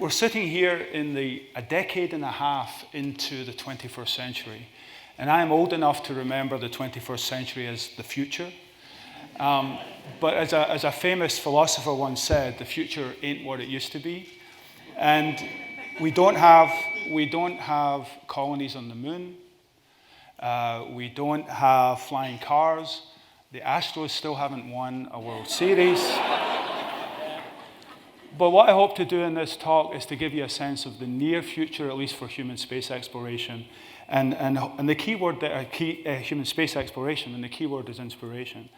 We're sitting here in a decade and a half into the 21st century, and I am old enough to remember the 21st century as the future. But as a famous philosopher once said, the future ain't what it used to be. And we don't have colonies on the moon. We don't have flying cars. The Astros still haven't won a World Series. But what I hope to do in this talk is to give you a sense of the near future, at least for human space exploration. And the key word, human space exploration, and the key word is inspiration.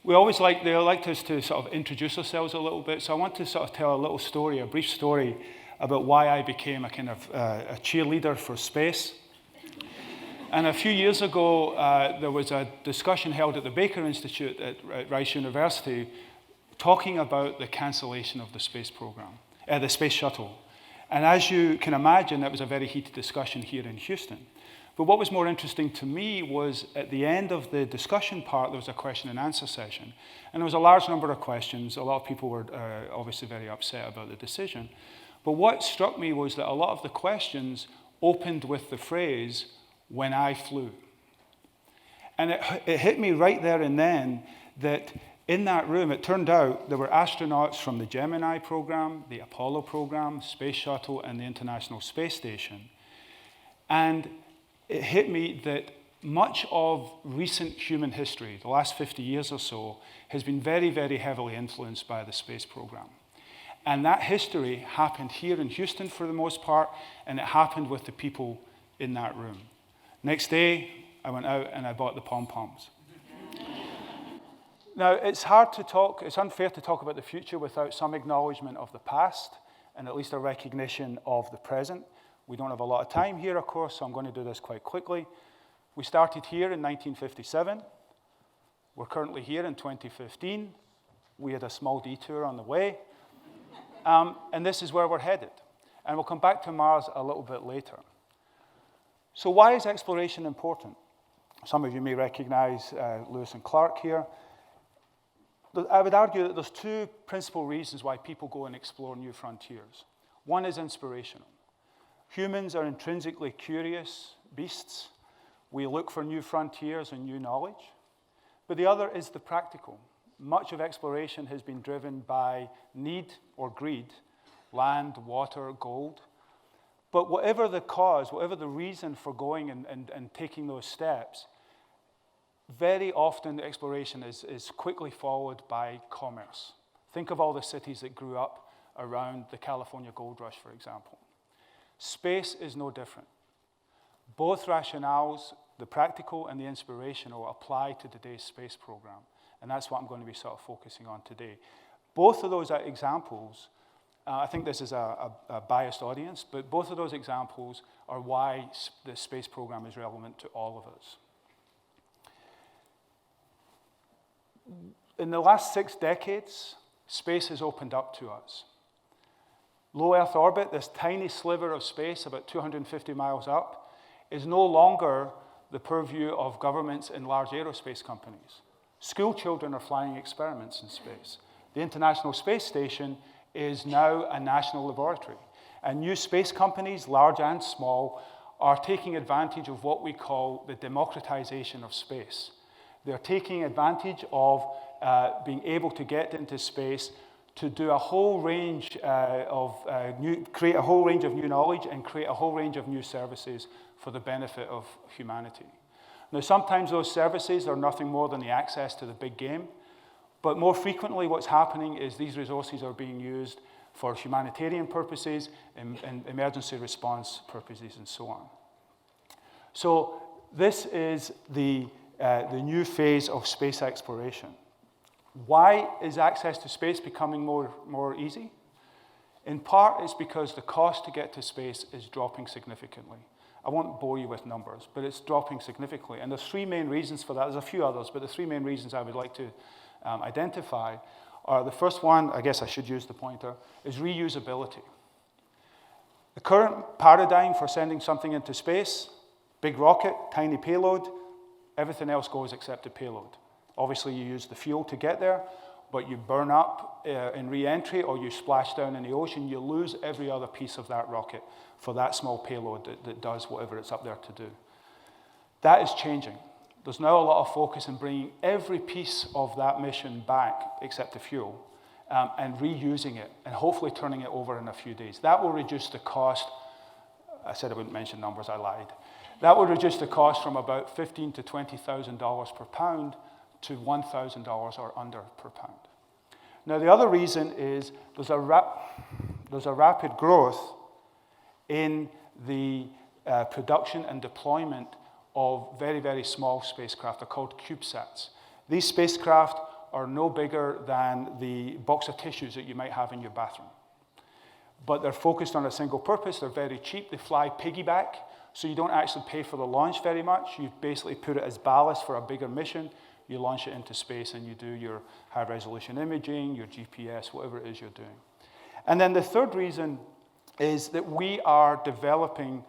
They like us to sort of introduce ourselves a little bit. So I want to sort of tell a little story, a brief story about why I became a kind of a cheerleader for space. And a few years ago, there was a discussion held at the Baker Institute at Rice University talking about the cancellation of the space program, the space shuttle. And as you can imagine, that was a very heated discussion here in Houston. But what was more interesting to me was at the end of the discussion part, there was a question and answer session. And there was a large number of questions. A lot of people were obviously very upset about the decision. But what struck me was that a lot of the questions opened with the phrase, "when I flew." And it hit me right there and then that in that room, it turned out there were astronauts from the Gemini program, the Apollo program, Space Shuttle, and the International Space Station. And it hit me that much of recent human history, the last 50 years or so, has been very, very heavily influenced by the space program. And that history happened here in Houston for the most part, and it happened with the people in that room. Next day, I went out and I bought the pom-poms. Now, it's unfair to talk about the future without some acknowledgement of the past, and at least a recognition of the present. We don't have a lot of time here, of course, so I'm going to do this quite quickly. We started here in 1957. We're currently here in 2015. We had a small detour on the way. And this is where we're headed. And we'll come back to Mars a little bit later. So why is exploration important? Some of you may recognize Lewis and Clark here. I would argue that there's two principal reasons why people go and explore new frontiers. One is inspirational. Humans are intrinsically curious beasts. We look for new frontiers and new knowledge. But the other is the practical. Much of exploration has been driven by need or greed, land, water, gold. But whatever the cause, whatever the reason for going and taking those steps, very often exploration is quickly followed by commerce. Think of all the cities that grew up around the California gold rush, for example. Space is no different. Both rationales, the practical and the inspirational, apply to today's space program. And that's what I'm going to be sort of focusing on today. Both of those examples, I think this is a biased audience, but both of those examples are why the space program is relevant to all of us. In the last 6 decades, space has opened up to us. Low Earth orbit, this tiny sliver of space about 250 miles up, is no longer the purview of governments and large aerospace companies. School children are flying experiments in space. The International Space Station is now a national laboratory. And new space companies, large and small, are taking advantage of what we call the democratization of space. They're taking advantage of being able to get into space to do a whole range create a whole range of new knowledge and create a whole range of new services for the benefit of humanity. Now, sometimes those services are nothing more than the access to the big game, but more frequently what's happening is these resources are being used for humanitarian purposes and emergency response purposes and so on. So this is the new phase of space exploration. Why is access to space becoming more easy? In part, it's because the cost to get to space is dropping significantly. I won't bore you with numbers, but it's dropping significantly. And there's 3 main reasons for that. There's a few others, but the 3 main reasons I would like to identify are, the first one, I guess I should use the pointer, is reusability. The current paradigm for sending something into space, big rocket, tiny payload, everything else goes except the payload. Obviously, you use the fuel to get there. but you burn up in re-entry or you splash down in the ocean, you lose every other piece of that rocket for that small payload that does whatever it's up there to do. That is changing. There's now a lot of focus in bringing every piece of that mission back, except the fuel, and reusing it, and hopefully turning it over in a few days. That will reduce the cost. I said I wouldn't mention numbers, I lied. That will reduce the cost from about $15,000 to $20,000 per pound to $1,000 or under per pound. Now, the other reason is there's a rapid growth in the production and deployment of very, very small spacecraft. They're called CubeSats. These spacecraft are no bigger than the box of tissues that you might have in your bathroom. But they're focused on a single purpose. They're very cheap. They fly piggyback, so you don't actually pay for the launch very much. You basically put it as ballast for a bigger mission. You launch it into space, and you do your high-resolution imaging, your GPS, whatever it is you're doing. And then the third reason is that we are developing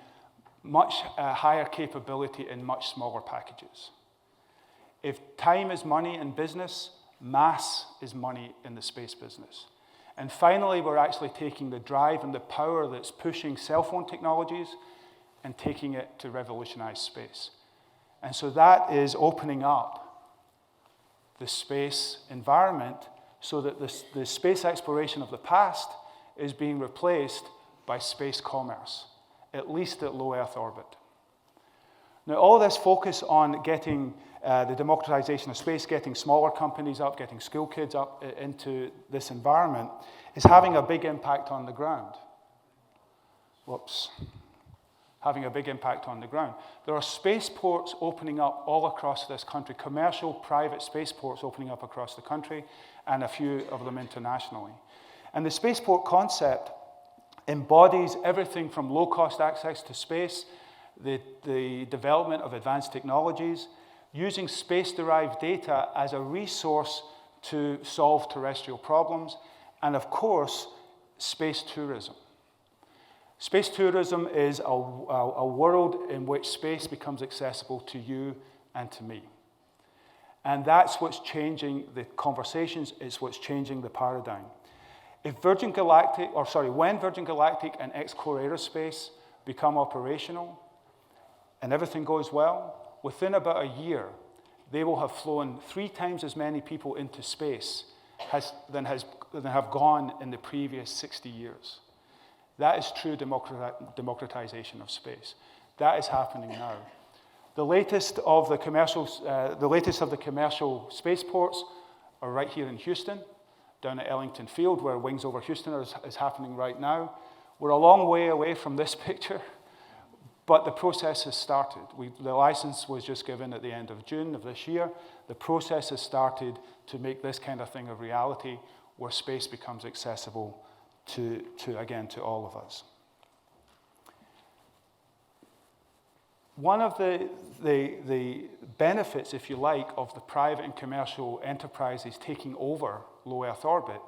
much higher capability in much smaller packages. If time is money in business, mass is money in the space business. And finally, we're actually taking the drive and the power that's pushing cell phone technologies and taking it to revolutionize space. And so that is opening up the space environment so that the space exploration of the past is being replaced by space commerce, at least at low Earth orbit. Now, all this focus on getting the democratization of space, getting smaller companies up, getting school kids up into this environment is having a big impact on the ground. Whoops. Having a big impact on the ground. There are spaceports opening up all across this country, commercial, private spaceports opening up across the country, and a few of them internationally. And the spaceport concept embodies everything from low-cost access to space, the development of advanced technologies, using space-derived data as a resource to solve terrestrial problems, and of course, space tourism. Space tourism is a world in which space becomes accessible to you and to me. And that's what's changing the conversations, it's what's changing the paradigm. When Virgin Galactic and X-Core Aerospace become operational and everything goes well, within about a year, they will have flown 3 times as many people into space than have gone in the previous 60 years. That is true democratization of space. That is happening now. The latest of the commercial spaceports are right here in Houston, down at Ellington Field, where Wings Over Houston is happening right now. We're a long way away from this picture, but the process has started. The license was just given at the end of June of this year. The process has started to make this kind of thing a reality, where space becomes accessible to all of us. One of the benefits, if you like, of the private and commercial enterprises taking over low Earth orbit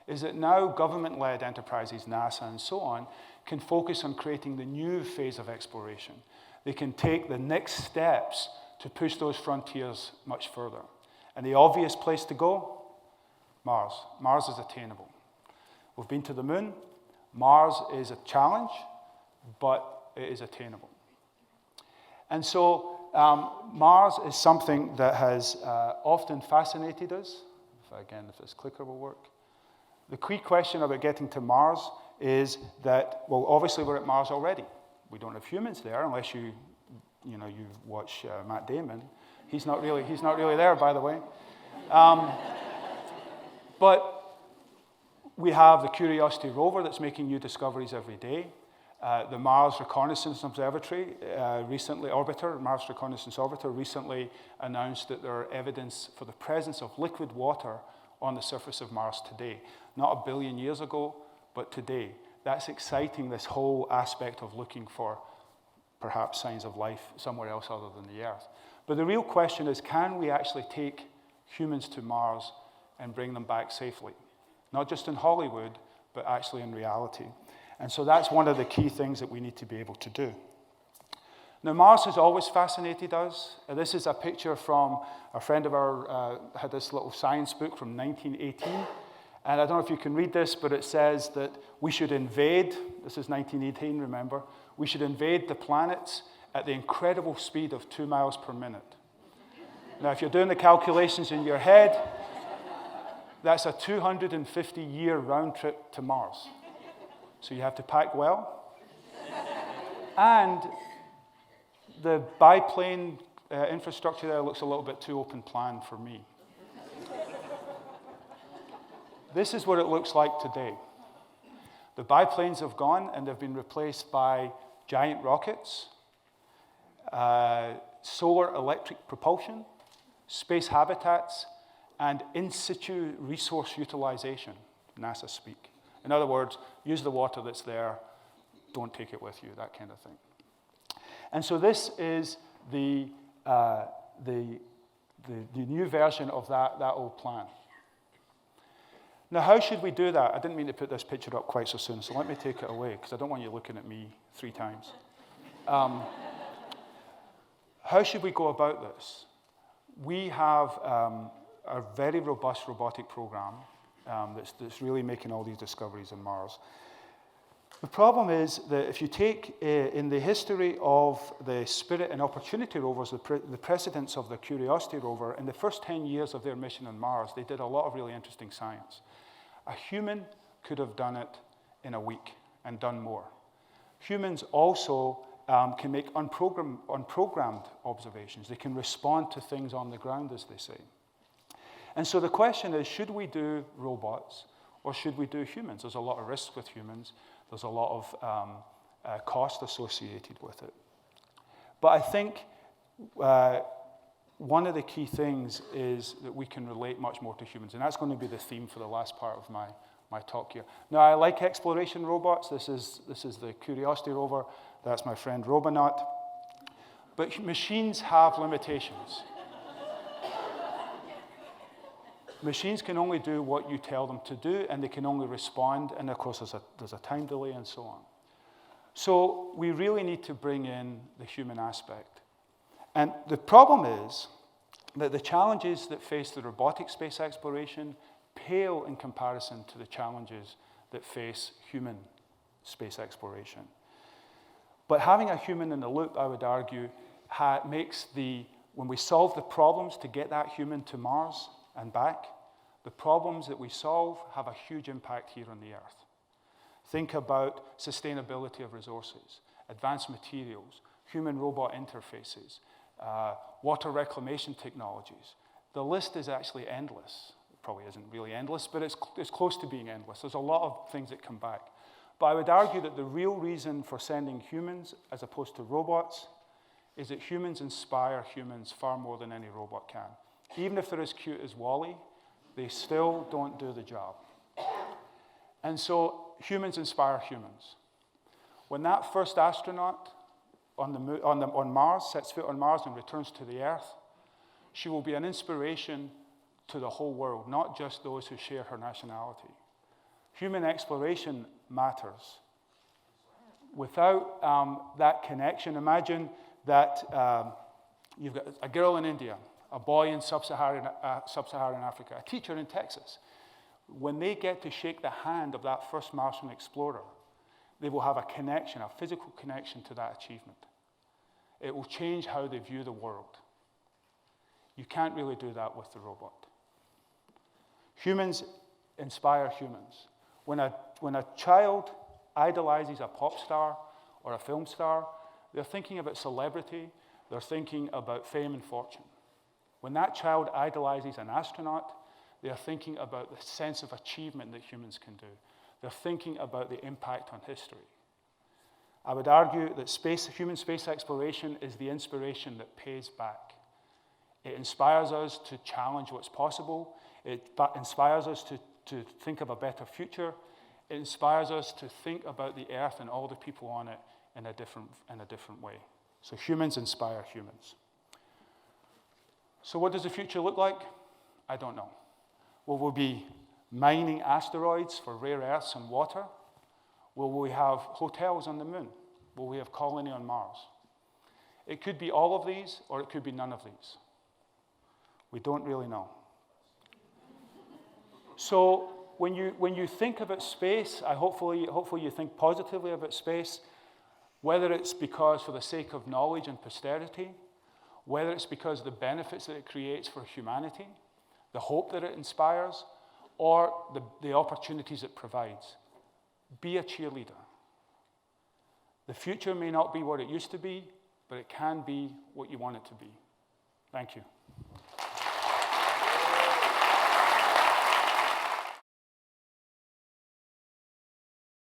is that now government-led enterprises, NASA and so on, can focus on creating the new phase of exploration. They can take the next steps to push those frontiers much further. And the obvious place to go? Mars. Mars is attainable. We've been to the moon. Mars is a challenge, but it is attainable. And so Mars is something that has often fascinated us. If this clicker will work. The key question about getting to Mars is that, well, obviously we're at Mars already. We don't have humans there unless you watch Matt Damon. He's not really there, by the way. But we have the Curiosity rover that's making new discoveries every day. The Mars Reconnaissance Observatory Mars Reconnaissance Orbiter recently announced that there are evidence for the presence of liquid water on the surface of Mars today. Not 1 billion years ago, but today. That's exciting, this whole aspect of looking for perhaps signs of life somewhere else other than the Earth. But the real question is, can we actually take humans to Mars and bring them back safely? Not just in Hollywood, but actually in reality. And so that's one of the key things that we need to be able to do. Now, Mars has always fascinated us. This is a picture from a friend of ours had this little science book from 1918. And I don't know if you can read this, but it says that we should invade, this is 1918, remember, we should invade the planets at the incredible speed of 2 miles per minute. Now, if you're doing the calculations in your head, that's a 250-year round trip to Mars. So you have to pack well. And the biplane infrastructure there looks a little bit too open plan for me. This is what it looks like today. The biplanes have gone and they've been replaced by giant rockets, solar electric propulsion, space habitats, and in situ resource utilization, NASA speak. In other words, use the water that's there, don't take it with you, that kind of thing. And so this is the new version of that old plan. Now, how should we do that? I didn't mean to put this picture up quite so soon, so let me take it away, because I don't want you looking at me 3 times. How should we go about this? We have a very robust robotic program that's really making all these discoveries on Mars. The problem is that if you take in the history of the Spirit and Opportunity rovers, the precedents of the Curiosity rover, in the first 10 years of their mission on Mars, they did a lot of really interesting science. A human could have done it in a week and done more. Humans also can make unprogrammed observations. They can respond to things on the ground, as they say. And so the question is, should we do robots or should we do humans? There's a lot of risks with humans. There's a lot of cost associated with it. But I think one of the key things is that we can relate much more to humans, and that's going to be the theme for the last part of my talk here. Now, I like exploration robots. This is the Curiosity rover. That's my friend Robonaut. But machines have limitations. Machines can only do what you tell them to do, and they can only respond, and of course there's a time delay and so on. So we really need to bring in the human aspect. And the problem is that the challenges that face the robotic space exploration pale in comparison to the challenges that face human space exploration. But having a human in the loop, I would argue, makes when we solve the problems to get that human to Mars and back, the problems that we solve have a huge impact here on the Earth. Think about sustainability of resources, advanced materials, human-robot interfaces, water reclamation technologies. The list is actually endless. It probably isn't really endless, but it's close to being endless. There's a lot of things that come back. But I would argue that the real reason for sending humans as opposed to robots is that humans inspire humans far more than any robot can. Even if they're as cute as WALL-E, they still don't do the job. And so humans inspire humans. When that first astronaut on Mars sets foot on Mars and returns to the Earth, she will be an inspiration to the whole world, not just those who share her nationality. Human exploration matters. Without that connection, imagine that you've got a girl in India, a boy in sub-Saharan Africa, a teacher in Texas. When they get to shake the hand of that first Martian explorer, they will have a connection, a physical connection to that achievement. It will change how they view the world. You can't really do that with the robot. Humans inspire humans. When a child idolizes a pop star or a film star, they're thinking about celebrity, they're thinking about fame and fortune. When that child idolizes an astronaut, they're thinking about the sense of achievement that humans can do. They're thinking about the impact on history. I would argue that human space exploration is the inspiration that pays back. It inspires us to challenge what's possible. It inspires us to think of a better future. It inspires us to think about the Earth and all the people on it in a different way. So humans inspire humans. So what does the future look like? I don't know. Will we be mining asteroids for rare earths and water? Will we have hotels on the moon? Will we have colony on Mars? It could be all of these, or it could be none of these. We don't really know. So when you think about space, hopefully you think positively about space, whether it's because for the sake of knowledge and posterity, whether it's because of the benefits that it creates for humanity, the hope that it inspires, or the opportunities it provides. Be a cheerleader. The future may not be what it used to be, but it can be what you want it to be. Thank you.